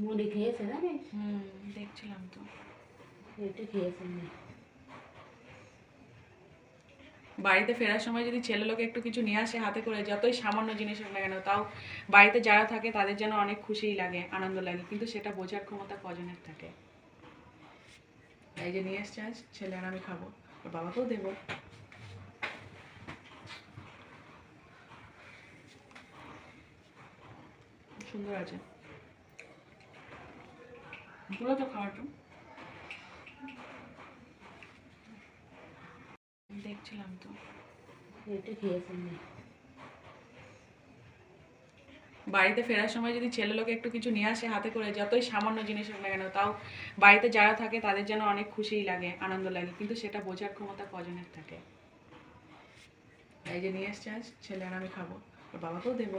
মুড়ি খেয়েছে জানিস? দেখছিলাম তো। এটা খেয়েছে না। বাড়িতে ফেরার সময় যদি ছেলে লোক একটু কিছু নিয়ে আসে হাতে করে, যতই সামান্য জিনিস হোক না কেন, তাও বাড়িতে যারা থাকে তাদের যেন অনেক খুশিই লাগে, আনন্দ লাগে, কিন্তু সেটা বোঝার ক্ষমতা কজনের থাকে। এই যে নিয়ে এসছে আজ ছেলে আর আমি খাবো, ওর বাবাকেও দেবো। সুন্দর আছে পুরো তো খাওয়াটা। দেখছিলাম তো। এটা খেয়েছে না। বাড়িতে ফেরার সময় যদি ছেলে লোক একটু কিছু নিয়ে আসে হাতে করে, যতই সামান্য জিনিস হোক না কেন, তাও বাড়িতে যারা থাকে তাদের যেন অনেক খুশিই লাগে, আনন্দ লাগে, কিন্তু সেটা বোঝার ক্ষমতা কজনের থাকে। এই যে নিয়ে এসছে আজ ছেলে আর আমি খাবো, ওর বাবাকেও দেবো।